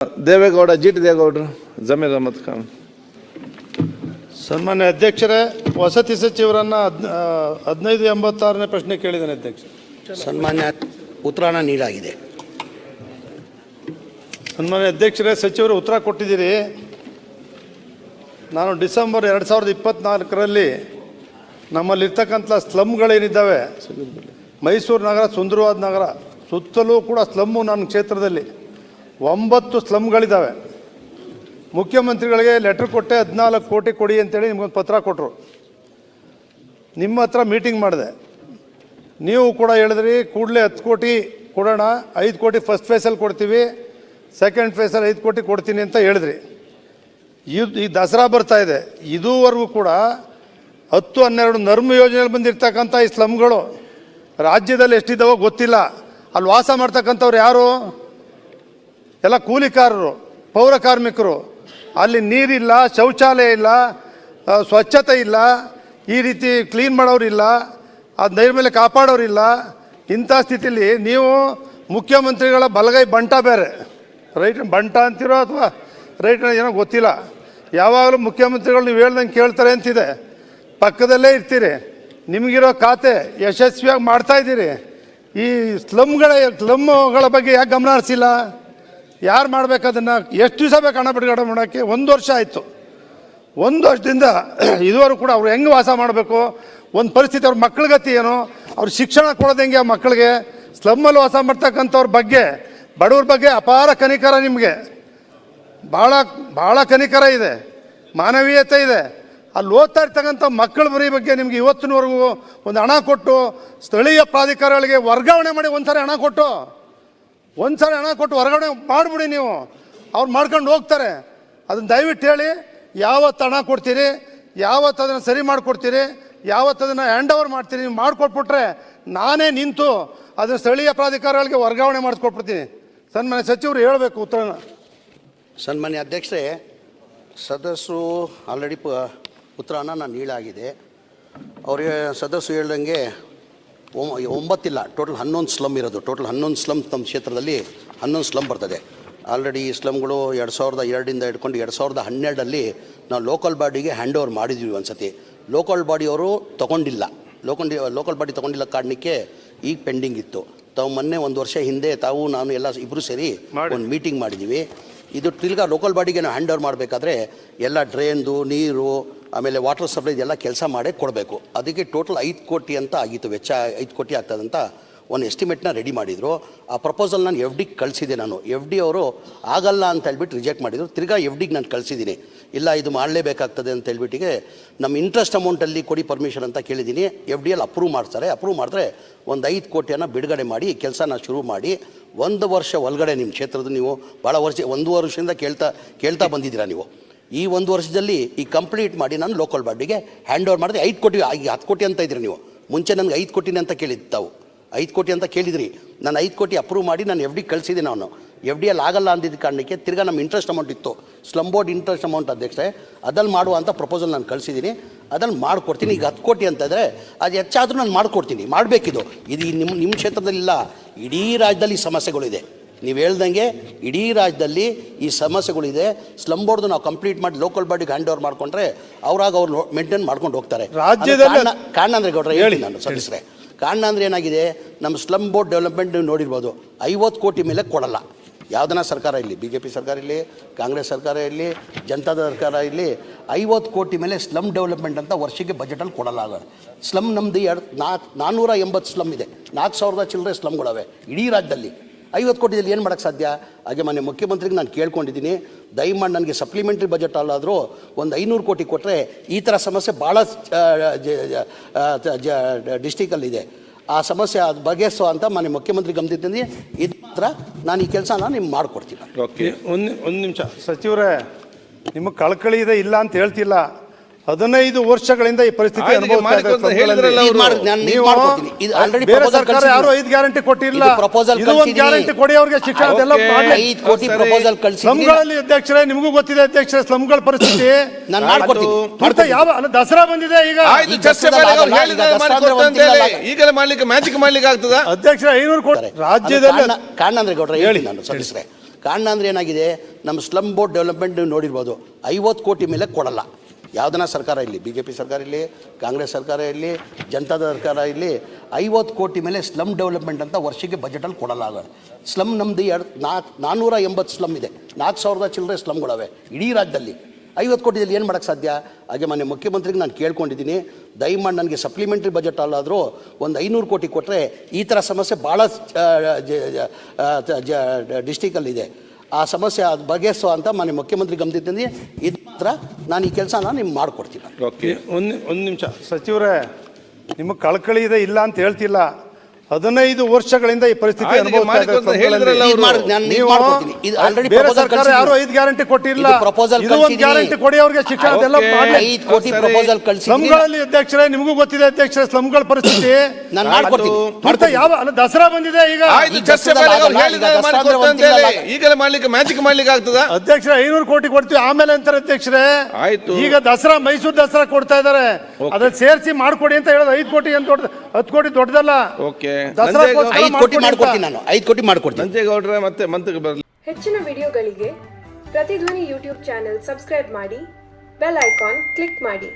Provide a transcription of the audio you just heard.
ದೇವೇಗೌಡ ಜಿಟಿ ದೇವೇಗೌಡರು ಜಮೀರ್ ಅಹಮದ್ ಖಾನ್. ಸನ್ಮಾನ್ಯ ಅಧ್ಯಕ್ಷರೇ, ವಸತಿ ಸಚಿವರನ್ನು 1586ನೇ ಪ್ರಶ್ನೆ ಕೇಳಿದ್ದೇನೆ ಅಧ್ಯಕ್ಷ. ಸನ್ಮಾನ್ಯ ಉತ್ತರನ ನೀಡಲಾಗಿದೆ. ಸನ್ಮಾನ್ಯ ಅಧ್ಯಕ್ಷರೇ, ಸಚಿವರು ಉತ್ತರ ಕೊಟ್ಟಿದ್ದೀರಿ. ನಾನು ಡಿಸೆಂಬರ್ 2024ರಲ್ಲಿ ನಮ್ಮಲ್ಲಿರ್ತಕ್ಕಂಥ ಸ್ಲಮ್ಗಳೇನಿದ್ದಾವೆ, ಮೈಸೂರು ನಗರ, ಸುಂದರವಾದ ನಗರ ಸುತ್ತಲೂ ಕೂಡ ಸ್ಲಮ್ಮು ನನ್ನ ಕ್ಷೇತ್ರದಲ್ಲಿ 9 ಸ್ಲಮ್ಗಳಿದ್ದಾವೆ. ಮುಖ್ಯಮಂತ್ರಿಗಳಿಗೆ ಲೆಟ್ರ್ ಕೊಟ್ಟೆ 14 ಕೋಟಿ ಕೊಡಿ ಅಂತೇಳಿ ನಿಮ್ಗೊಂದು ಪತ್ರ ಕೊಟ್ಟರು. ನಿಮ್ಮ ಹತ್ರ ಮೀಟಿಂಗ್ ಮಾಡಿದೆ. ನೀವು ಕೂಡ ಹೇಳಿದ್ರಿ ಕೂಡಲೇ 10 ಕೋಟಿ ಕೊಡೋಣ, 5 ಕೋಟಿ ಫಸ್ಟ್ ಫೇಸಲ್ಲಿ ಕೊಡ್ತೀವಿ, ಸೆಕೆಂಡ್ ಫೇಸಲ್ಲಿ 5 ಕೋಟಿ ಕೊಡ್ತೀನಿ ಅಂತ ಹೇಳಿದ್ರಿ. ಈ ದಸರಾ ಬರ್ತಾ ಇದೆ, ಇದುವರೆಗೂ ಕೂಡ 10-12 ನರ್ಮ್ ಯೋಜನೆಯಲ್ಲಿ ಬಂದಿರ್ತಕ್ಕಂಥ ಈ ಸ್ಲಮ್ಗಳು ರಾಜ್ಯದಲ್ಲಿ ಎಷ್ಟಿದ್ದಾವೋ ಗೊತ್ತಿಲ್ಲ. ಅಲ್ಲಿ ವಾಸ ಮಾಡ್ತಕ್ಕಂಥವ್ರು ಯಾರು? ಎಲ್ಲ ಕೂಲಿಕಾರರು, ಪೌರ ಕಾರ್ಮಿಕರು. ಅಲ್ಲಿ ನೀರಿಲ್ಲ, ಶೌಚಾಲಯ ಇಲ್ಲ, ಸ್ವಚ್ಛತೆ ಇಲ್ಲ, ಈ ರೀತಿ ಕ್ಲೀನ್ ಮಾಡೋರಿಲ್ಲ, ಅದು ನೈರ್ಮಲ್ಯ ಕಾಪಾಡೋರಿಲ್ಲ. ಇಂಥ ಸ್ಥಿತಿಯಲ್ಲಿ ನೀವು ಮುಖ್ಯಮಂತ್ರಿಗಳ ಬಲಗೈ ಬಂಟ ಬೇರೆ, ರೈಟ್ ಬಂಟ ಅಂತಿರೋ ಅಥವಾ ರೈಟ್ ಏನೋ ಗೊತ್ತಿಲ್ಲ. ಯಾವಾಗಲೂ ಮುಖ್ಯಮಂತ್ರಿಗಳು ನೀವು ಹೇಳ್ದಂಗೆ ಕೇಳ್ತಾರೆ ಅಂತಿದೆ, ಪಕ್ಕದಲ್ಲೇ ಇರ್ತೀರಿ. ನಿಮಗಿರೋ ಖಾತೆ ಯಶಸ್ವಿಯಾಗಿ ಮಾಡ್ತಾಯಿದ್ದೀರಿ. ಈ ಸ್ಲಮ್ಗಳ ಬಗ್ಗೆ ಯಾಕೆ ಗಮನ ಹರಿಸಿಲ್ಲ? ಯಾರು ಮಾಡಬೇಕು ಅದನ್ನು? ಎಷ್ಟು ದಿವಸ ಬೇಕು ಹಣ ಬಿಡುಗಡೆ ಮಾಡೋಕ್ಕೆ? 1 ವರ್ಷ ಆಯಿತು. 1 ವರ್ಷದಿಂದ ಇದುವರೆಗೂ ಕೂಡ ಅವ್ರು ಹೆಂಗೆ ವಾಸ ಮಾಡಬೇಕು, ಒಂದು ಪರಿಸ್ಥಿತಿ, ಅವ್ರ ಮಕ್ಕಳ ಗತಿ ಏನು, ಅವ್ರು ಶಿಕ್ಷಣ ಕೊಡೋದು ಹೆಂಗೆ ಆ ಮಕ್ಕಳಿಗೆ? ಸ್ಲಮ್ಮಲ್ಲಿ ವಾಸ ಮಾಡ್ತಕ್ಕಂಥವ್ರ ಬಗ್ಗೆ, ಬಡವ್ರ ಬಗ್ಗೆ ಅಪಾರ ಕನಿಕರ ನಿಮಗೆ, ಭಾಳ ಕನಿಕರ ಇದೆ, ಮಾನವೀಯತೆ ಇದೆ. ಅಲ್ಲಿ ಓದ್ತಾ ಇರ್ತಕ್ಕಂಥ ಮಕ್ಕಳ ಬರೀ ಬಗ್ಗೆ ನಿಮ್ಗೆ ಇವತ್ತಿನವರೆಗೂ ಒಂದು ಹಣ ಕೊಟ್ಟು ಸ್ಥಳೀಯ ಪ್ರಾಧಿಕಾರಗಳಿಗೆ ವರ್ಗಾವಣೆ ಮಾಡಿ ಒಂದ್ಸರಿ ಹಣ ಕೊಟ್ಟು ವರ್ಗಾವಣೆ ಮಾಡಿಬಿಡಿ. ನೀವು ಅವ್ರು ಮಾಡ್ಕೊಂಡು ಹೋಗ್ತಾರೆ. ಅದನ್ನು ದಯವಿಟ್ಟು ಹೇಳಿ, ಯಾವತ್ತು ಹಣ ಕೊಡ್ತೀರಿ, ಯಾವತ್ತು ಅದನ್ನು ಸರಿ ಮಾಡಿಕೊಡ್ತೀರಿ, ಯಾವತ್ತು ಅದನ್ನು ಹ್ಯಾಂಡ್ ಓವರ್ ಮಾಡ್ತೀರಿ. ನೀವು ಮಾಡಿಕೊಟ್ಬಿಟ್ರೆ ನಾನೇ ನಿಂತು ಅದನ್ನು ಸ್ಥಳೀಯ ಪ್ರಾಧಿಕಾರಗಳಿಗೆ ವರ್ಗಾವಣೆ ಮಾಡಿಸ್ಕೊಟ್ಬಿಡ್ತೀನಿ. ಸನ್ಮಾನ್ಯ ಸಚಿವರು ಹೇಳಬೇಕು ಉತ್ತರನ. ಸನ್ಮಾನ್ಯ ಅಧ್ಯಕ್ಷರೇ, ಸದಸ್ಯರು ಆಲ್ರೆಡಿ ಉತ್ತರನ ನಾನು ನೀಡಲಾಗಿದೆ. ಅವರಿಗೆ ಸದಸ್ಯರು ಹೇಳ್ದಂಗೆ 9 ಇಲ್ಲ, ಟೋಟಲ್ 11 ಸ್ಲಮ್ ಇರೋದು. ಟೋಟಲ್ 11 ಸ್ಲಮ್ ನಮ್ಮ ಕ್ಷೇತ್ರದಲ್ಲಿ 11 ಸ್ಲಮ್ ಬರ್ತದೆ. ಆಲ್ರೆಡಿ ಈ ಸ್ಲಮ್ಗಳು 2002ರಿಂದ ಹಿಡ್ಕೊಂಡು 2012ರಲ್ಲಿ ನಾವು ಲೋಕಲ್ ಬಾಡಿಗೆ ಹ್ಯಾಂಡ್ ಓವರ್ ಮಾಡಿದ್ವಿ. ಒಂದು ಸತಿ ಲೋಕಲ್ ಬಾಡಿಯವರು ತೊಗೊಂಡಿಲ್ಲ, ಲೋಕಲ್ ಬಾಡಿ ತೊಗೊಂಡಿಲ್ಲ ಕಾರಣಕ್ಕೆ ಈಗ ಪೆಂಡಿಂಗ್ ಇತ್ತು. ತಾವು ಮೊನ್ನೆ 1 ವರ್ಷ ಹಿಂದೆ ತಾವು ನಾನು ಎಲ್ಲ ಇಬ್ಬರು ಸೇರಿ ಒಂದು ಮೀಟಿಂಗ್ ಮಾಡಿದ್ದೀವಿ. ಇದು ತಿರ್ಗಾ ಲೋಕಲ್ ಬಾಡಿಗೆ ನಾವು ಹ್ಯಾಂಡ್ ಓವರ್ ಮಾಡಬೇಕಾದ್ರೆ ಎಲ್ಲ ಡ್ರೈನ್ದು ನೀರು, ಆಮೇಲೆ ವಾಟರ್ ಸಪ್ಲೈ ಎಲ್ಲ ಕೆಲಸ ಮಾಡೇ ಕೊಡಬೇಕು. ಅದಕ್ಕೆ ಟೋಟಲ್ 5 ಕೋಟಿ ಅಂತ ಆಗಿತ್ತು, ವೆಚ್ಚ 5 ಕೋಟಿ ಆಗ್ತದಂತ ಒಂದು ಎಸ್ಟಿಮೇಟ್ನ ರೆಡಿ ಮಾಡಿದರು. ಆ ಪ್ರಪೋಸಲ್ ನಾನು FD ಕಳಿಸಿದೆ. ನಾನು FD ಅವರು ಆಗಲ್ಲ ಅಂತ ಹೇಳ್ಬಿಟ್ಟು ರಿಜೆಕ್ಟ್ ಮಾಡಿದರು. ತಿರ್ಗಾ FDಗೆ ನಾನು ಕಳಿಸಿದ್ದೀನಿ, ಇಲ್ಲ ಇದು ಮಾಡಲೇಬೇಕಾಗ್ತದೆ ಅಂತ ಹೇಳ್ಬಿಟ್ಟಿಗೆ ನಮ್ಮ ಇಂಟ್ರೆಸ್ಟ್ ಅಮೌಂಟಲ್ಲಿ ಕೊಡಿ ಪರ್ಮಿಷನ್ ಅಂತ ಕೇಳಿದ್ದೀನಿ. FDಯಲ್ಲಿ ಅಪ್ರೂವ್ ಮಾಡ್ತಾರೆ. ಅಪ್ರೂವ್ ಮಾಡಿದ್ರೆ ಒಂದು 5 ಕೋಟಿಯನ್ನು ಬಿಡುಗಡೆ ಮಾಡಿ ಕೆಲಸನ ಶುರು ಮಾಡಿ 1 ವರ್ಷ ಒಳಗಡೆ ನಿಮ್ಮ ಕ್ಷೇತ್ರದ ನೀವು ಭಾಳ ವರ್ಷ 1 ವರ್ಷದಿಂದ ಕೇಳ್ತಾ ಬಂದಿದ್ದೀರಾ ನೀವು. ಈ 1 ವರ್ಷದಲ್ಲಿ ಈ ಕಂಪ್ಲೀಟ್ ಮಾಡಿ ನಾನು ಲೋಕಲ್ ಬಾಡಿಗೆ ಹ್ಯಾಂಡ್ ಓವರ್ ಮಾಡಿದೆ. 5 ಕೋಟಿ ಆಗಿ 10 ಕೋಟಿ ಅಂತ ಇದ್ರಿ ನೀವು. ಮುಂಚೆ ನನಗೆ 5 ಕೋಟಿನೇ ಅಂತ ಕೇಳಿದ್ದು, ತಾವು 5 ಕೋಟಿ ಅಂತ ಕೇಳಿದ್ರಿ. ನಾನು 5 ಕೋಟಿ ಅಪ್ರೂವ್ ಮಾಡಿ ನಾನು FD ಕಳಿಸಿದ್ದೀನಿ. ನಾನು FDಯಲ್ಲಿ ಆಗಲ್ಲ ಅಂದಿದ್ದ ಕಾರಣಕ್ಕೆ ತಿರ್ಗಾ ನಮ್ಮ ಇಂಟ್ರೆಸ್ಟ್ ಅಮೌಂಟ್ ಇತ್ತು, ಸ್ಲಮ್ ಬೋರ್ಡ್ ಇಂಟ್ರೆಸ್ಟ್ ಅಮೌಂಟ್ ಅಧ್ಯಕ್ಷರೇ, ಅದಲ್ಲಿ ಮಾಡುವಂಥ ಪ್ರಪೋಸಲ್ ನಾನು ಕಳಿಸಿದ್ದೀನಿ. ಅದಲ್ಲಿ ಮಾಡಿಕೊಡ್ತೀನಿ. ಈಗ 10 ಕೋಟಿ ಅಂತ ಇದ್ದರೆ ಅದು ಹೆಚ್ಚಾದರೂ ನಾನು ಮಾಡಿಕೊಡ್ತೀನಿ. ಮಾಡಬೇಕಿದು. ಇದು ನಿಮ್ಮ ಕ್ಷೇತ್ರದಲ್ಲಿಲ್ಲ, ಇಡೀ ರಾಜ್ಯದಲ್ಲಿ ಈ ಸಮಸ್ಯೆಗಳಿದೆ. ನೀವು ಹೇಳ್ದಂಗೆ ಇಡೀ ರಾಜ್ಯದಲ್ಲಿ ಈ ಸಮಸ್ಯೆಗಳಿದೆ. ಸ್ಲಮ್ ಬೋರ್ಡ್ದು ನಾವು ಕಂಪ್ಲೀಟ್ ಮಾಡಿ ಲೋಕಲ್ ಬಾಡಿಗೆ ಹ್ಯಾಂಡ್ ಓವರ್ ಮಾಡಿಕೊಂಡ್ರೆ ಅವ್ರಾಗ ಅವ್ರು ಮೇಂಟೈನ್ ಮಾಡ್ಕೊಂಡು ಹೋಗ್ತಾರೆ. ರಾಜ್ಯದಲ್ಲಿ ಕಾರಣ ಅಂದರೆ ಗೌಡ್ರೆ ಹೇಳಿ ನಾನು ಸದಸ್ಯರೇ, ಕಾರಣ ಅಂದರೆ ಏನಾಗಿದೆ, ನಮ್ಮ ಸ್ಲಮ್ ಬೋರ್ಡ್ ಡೆವಲಪ್ಮೆಂಟ್ ನೀವು ನೋಡಿರ್ಬೋದು, 50 ಕೋಟಿ ಮೇಲೆ ಕೊಡಲ್ಲ. ಯಾವುದನ್ನ ಸರ್ಕಾರ ಇರಲಿ, BJP ಸರ್ಕಾರ ಇರಲಿ, ಕಾಂಗ್ರೆಸ್ ಸರ್ಕಾರ ಇರಲಿ, ಜನತಾದ ಸರ್ಕಾರ ಇರಲಿ, 50 ಕೋಟಿ ಮೇಲೆ ಸ್ಲಮ್ ಡೆವಲಪ್ಮೆಂಟ್ ಅಂತ ವರ್ಷಕ್ಕೆ ಬಜೆಟಲ್ಲಿ ಕೊಡಲ್ಲ. ಸ್ಲಮ್ ನಮ್ಮದು 480 ಸ್ಲಮ್ ಇದೆ, 4000 ಚಿಲ್ಲರೆ ಸ್ಲಮ್ಗಳವೆ ಇಡೀ ರಾಜ್ಯದಲ್ಲಿ. 50 ಕೋಟಿಯಲ್ಲಿ ಏನು ಮಾಡೋಕ್ಕೆ ಸಾಧ್ಯ? ಹಾಗೆ ಮಾನ್ಯ ಮುಖ್ಯಮಂತ್ರಿಗೆ ನಾನು ಕೇಳ್ಕೊಂಡಿದ್ದೀನಿ, ದಯಮಾಡಿ ನನಗೆ ಸಪ್ಲಿಮೆಂಟ್ರಿ ಬಜೆಟ್ ಅಲ್ಲಾದರೂ ಒಂದು 500 ಕೋಟಿ ಕೊಟ್ಟರೆ ಈ ಥರ ಸಮಸ್ಯೆ ಭಾಳ ಡಿಸ್ಟಿಕಲ್ಲಿದೆ. ಆ ಸಮಸ್ಯೆ ಅದು ಬಗೆಹರಿಸೋ ಅಂತ ಮಾನ್ಯ ಮುಖ್ಯಮಂತ್ರಿ ಗಮನಿಸಿದ್ದೀನಿ. ಇದು ಮಾತ್ರ ನಾನು ಈ ಕೆಲಸನ ನಿಮ್ಗೆ ಮಾಡಿಕೊಡ್ತೀನಿ. ಓಕೆ, ಒಂದು ನಿಮಿಷ ಸಚಿವರೇ, ನಿಮಗೆ ಕಳಕಳಿ ಇದೆ, ಇಲ್ಲ ಅಂತ ಹೇಳ್ತಿಲ್ಲ. 15 ವರ್ಷಗಳಿಂದ ಈ ಪರಿಸ್ಥಿತಿ ಯಾರು 5 ಗ್ಯಾರಂಟಿ ಕೊಟ್ಟಿಲ್ಲ. ಗ್ಯಾರಂಟಿ ಕೊಡಿ ಅವ್ರಿಗೆ ಶಿಕ್ಷಣ ಸ್ಲಮ್ಗಳಲ್ಲಿ. ಅಧ್ಯಕ್ಷರೇ, ನಿಮಗೂ ಗೊತ್ತಿದೆ ಅಧ್ಯಕ್ಷರೇ ಸ್ಲಮ್ಗಳ ಪರಿಸ್ಥಿತಿ. ಯಾವ ದಸರಾ ಬಂದಿದೆ ಈಗ, ಈಗಲೇ ಮಾಡ್ಲಿಕ್ಕೆ ಮ್ಯಾಜಿಕ್ ಮಾಡ್ಲಿಕ್ಕೆ ಆಗ್ತದ? ಅಧ್ಯಕ್ಷರೇ 500 ಕೋಟಿ ರಾಜ್ಯದಲ್ಲಿ ಕಾರಣ ಅಂದ್ರೆ ಗೌಡ್ರೆ ಹೇಳಿ ನಾನು ಸಲ್ಲಿಸ್ರೆ ಕಾರಣ ಅಂದರೆ ಏನಾಗಿದೆ, ನಮ್ಮ ಸ್ಲಮ್ ಬೋರ್ಡ್ ಡೆವಲಪ್ಮೆಂಟ್ ನೀವು ನೋಡಿರ್ಬೋದು, 50 ಕೋಟಿ ಮೇಲೆ ಕೊಡಲ್ಲ. ಯಾವುದನ್ನ ಸರ್ಕಾರ ಇರಲಿ, ಬಿ ಜೆ ಪಿ ಸರ್ಕಾರ ಇರಲಿ, ಕಾಂಗ್ರೆಸ್ ಸರ್ಕಾರ ಇರಲಿ, ಜನತಾದ ಸರ್ಕಾರ ಇರಲಿ, 50 ಕೋಟಿ ಮೇಲೆ ಸ್ಲಮ್ ಡೆವಲಪ್ಮೆಂಟ್ ಅಂತ ವರ್ಷಕ್ಕೆ ಬಜೆಟಲ್ಲಿ ಕೊಡಲ್ಲ. ಸ್ಲಮ್ ನಮ್ಮದು 480 ಸ್ಲಮ್ ಇದೆ, 4000 ಚಿಲ್ಲರೆ ಸ್ಲಮ್ಗಳವೆ ಇಡೀ ರಾಜ್ಯದಲ್ಲಿ. 50 ಕೋಟಿಯಲ್ಲಿ ಏನು ಮಾಡೋಕ್ಕೆ ಸಾಧ್ಯ? ಹಾಗೆ ಮಾನ್ಯ ಮುಖ್ಯಮಂತ್ರಿಗೆ ನಾನು ಕೇಳ್ಕೊಂಡಿದ್ದೀನಿ, ದಯಮಾಡಿ ನನಗೆ ಸಪ್ಲಿಮೆಂಟ್ರಿ ಬಜೆಟ್ ಅಲ್ಲಾದರೂ ಒಂದು 500 ಕೋಟಿ ಕೊಟ್ಟರೆ ಈ ಥರ ಸಮಸ್ಯೆ ಭಾಳ ಡಿಸ್ಟಿಕಲ್ಲಿದೆ, ಆ ಸಮಸ್ಯೆ ಅದು ಬಗೆಹರಿಸೋ ಅಂತ ಮಾನ್ಯ ಮುಖ್ಯಮಂತ್ರಿ ಗಮನಿದ್ದೀನಿ. ಇದು ಮಾತ್ರ ನಾನು ಈ ಕೆಲಸನ ನಿಮ್ಗೆ ಮಾಡಿಕೊಡ್ತೀನಿ. ಓಕೆ, ಒಂದು ನಿಮಿಷ ಸಚಿವರೇ, ನಿಮಗೆ ಕಳಕಳಿ ಇದೆ ಇಲ್ಲ ಅಂತ ಹೇಳ್ತಿಲ್ಲ. 15 ವರ್ಷಗಳಿಂದ ಈ ಪರಿಸ್ಥಿತಿ ಆಯ್ತು, ಈಗ ಅನುಭವಿಸ್ತಾ ಇದೆ ಮಾಡಿಕೊಂಡು ಹೇಳಿದ್ರಲ್ಲ ಸ್ಲಮ್ಗಳಲ್ಲಿ. ಅವರು. ನೀವು ಮಾಡ್ಕೊಡ್ತೀನಿ. ಇದು already ಬೇರೆ proposal ಸರ್ಕಾರ ಕಳ್ಸಿದ್ದೀನಿ. ಯಾರು 5 ಗ್ಯಾರಂಟಿ ಕೊಟ್ಟಿಲ್ಲ. ಇದು proposal ಇದು ಒಂದು ಕಳ್ಸಿದ್ದೀನಿ. ಗ್ಯಾರಂಟಿ ಕೊಡಿ ಅವ್ರಿಗೆ, ಶಿಕ್ಷಣ ಅದೆಲ್ಲ ಓಕೆ. ಮಾಡ್ಲಿ. 5 ಕೋಟಿ ಸರಿ. ಪ್ರಪೋಸಲ್ ಕಳಿಸಿದ್ದೀನಿ. ಸ್ಲಮ್ಗಳಲ್ಲಿ ಅಧ್ಯಕ್ಷರೇ, ನಿಮಗೂ ಗೊತ್ತಿದೆ ಅಧ್ಯಕ್ಷರೇ ಸ್ಲಮ್ಗಳ ಪರಿಸ್ಥಿತಿ. ನಾನು ಮಾಡ್ಕೊಡ್ತೀನಿ. ಮತ್ತೆ ಯಾವ ಅಲ್ಲ, ದಸರಾ ಬಂದಿದೆ ಈಗ. ಆಯ್ತು, ಈಗ ಚರ್ಚೆ ಮಾಡಿ ಆಗಲ್ಲ, ಅವ್ರು ಹೇಳಿದ್ರೆ ಈಗ ಮಾಡಿಕೊಡ್ತಾರೆ ಅಂತ ದಸರಾ ಹೇಳಿ. ಬಂದಿಲ್ಲ. ಈಗಲೇ ಮಾಡ್ಲಿಕ್ಕೆ ಮ್ಯಾಜಿಕ್ ಮಾಡ್ಲಿಕ್ಕೆ ಆಗ್ತದಾ? ಅಧ್ಯಕ್ಷರೇ 500 ಕೋಟಿ ಕೊಡ್ತೀವಿ ಆಮೇಲೆ ಅಂತಾರೆ ಅಧ್ಯಕ್ಷರೇ. ಆಯ್ತು. ಈಗ ದಸರಾ, ಮೈಸೂರು ದಸರಾ ಕೊಡ್ತಾ ಇದಾರೆ, ಅದ್ರ ಸೇರಿಸಿ ಮಾಡ್ಕೊಡಿ ಅಂತ ಹೇಳೋದು. 5 ಕೋಟಿ ಏನು ದೊಡ್ಡ, 10 ಕೋಟಿ ದೊಡ್ಡದಲ್ಲ. ಓಕೆ, ದಸರಾಗೋಸ್ಕರ 5 ಕೋಟಿ ಮಾಡ್ಕೊಡ್ತೀನಿ ನಾನು, 5 ಕೋಟಿ ಮಾಡ್ಕೊಡ್ತೀನಿ. ನಂಜೇಗೌಡ್ರೆ ಮತ್ತೆ ಮಂತ್ರಿಗೆ ಬರಲಿ. ಹೆಚ್ಚಿನ ವಿಡಿಯೋಗಳಿಗೆ ಪ್ರತಿಧ್ವನಿ ಯೂಟ್ಯೂಬ್ ಚಾನೆಲ್ ಸಬ್ಸ್ಕ್ರೈಬ್ ಮಾಡಿ, ಬೆಲ್ ಐಕಾನ್ ಕ್ಲಿಕ್ ಮಾಡಿ.